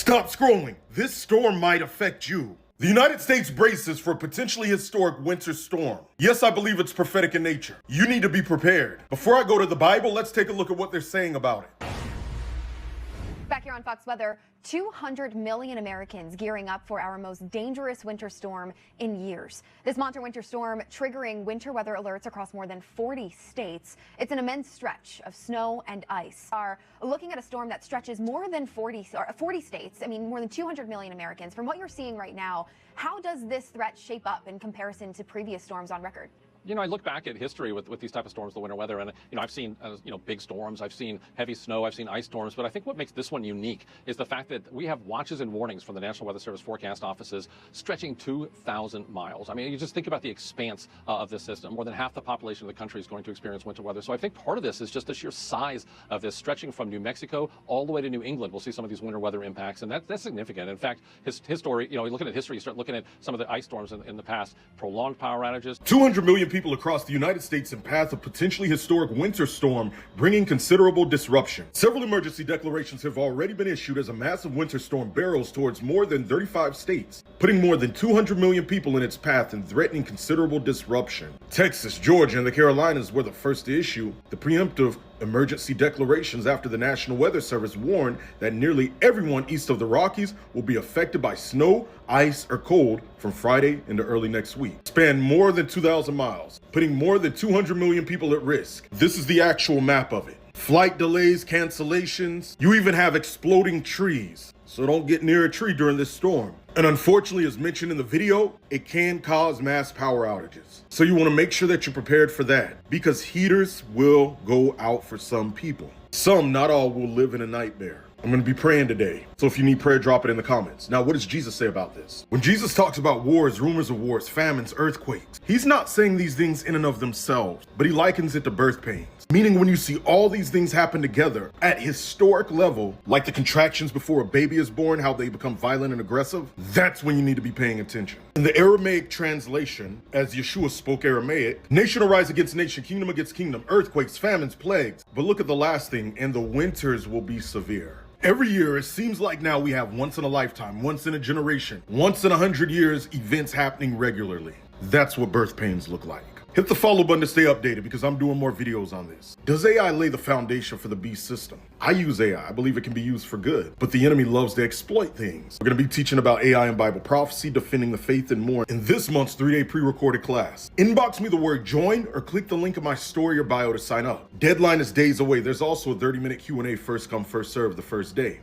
Stop scrolling. This storm might affect you. The United States braces for a potentially historic winter storm. Yes, I believe it's prophetic in nature. You need to be prepared. Before I go to the Bible, let's take a look at what they're saying about it. Back here on Fox Weather, 200 million Americans gearing up for our most dangerous winter storm in years. This monster winter storm triggering winter weather alerts across more than 40 states. It's an immense stretch of snow and ice. Are looking at a storm that stretches more than 40 states. I mean, more than 200 million Americans. From what you're seeing right now, how does this threat shape up in comparison to previous storms on record? You know, I look back at history with these type of storms, the winter weather, and, I've seen, big storms, I've seen heavy snow, I've seen ice storms, but I think what makes this one unique is the fact that we have watches and warnings from the National Weather Service forecast offices stretching 2,000 miles. I mean, you just think about the expanse of this system. More than half the population of the country is going to experience winter weather. So I think part of this is just the sheer size of this, stretching from New Mexico all the way to New England. We'll see some of these winter weather impacts, and that's significant. In fact, his story, looking at history, you start looking at some of the ice storms in the past, prolonged power outages. 200 million people across the United States in path of potentially historic winter storm, bringing considerable disruption. Several emergency declarations have already been issued as a massive winter storm barrels towards more than 35 states, putting more than 200 million people in its path and threatening considerable disruption. Texas, Georgia, and the Carolinas were the first to issue the preemptive emergency declarations after the National Weather Service warned that nearly everyone east of the Rockies will be affected by snow, ice, or cold from Friday into early next week. Span more than 2,000 miles, putting more than 200 million people at risk. This is the actual map of it. Flight delays, cancellations, you even have exploding trees. So don't get near a tree during this storm. And unfortunately, as mentioned in the video, it can cause mass power outages. So you want to make sure that you're prepared for that, because heaters will go out for some people. Some, not all, will live in a nightmare. I'm going to be praying today. So if you need prayer, drop it in the comments. Now, what does Jesus say about this? When Jesus talks about wars, rumors of wars, famines, earthquakes, he's not saying these things in and of themselves, but he likens it to birth pains. Meaning when you see all these things happen together at historic level, like the contractions before a baby is born, how they become violent and aggressive, that's when you need to be paying attention. In the Aramaic translation, as Yeshua spoke Aramaic, nation will rise against nation, kingdom against kingdom, earthquakes, famines, plagues. But look at the last thing, and the winters will be severe. Every year, it seems like now we have once in a lifetime, once in a generation, once in 100 years, events happening regularly. That's what birth pains look like. Hit the follow button to stay updated because I'm doing more videos on this. Does AI lay the foundation for the beast system? I use AI. I believe it can be used for good, but the enemy loves to exploit things. We're going to be teaching about AI and Bible prophecy, defending the faith, and more in this month's 3-day pre-recorded class. Inbox me the word join or click the link in my story or bio to sign up. Deadline is days away. There's also a 30-minute Q&A, first come, first serve, the first day.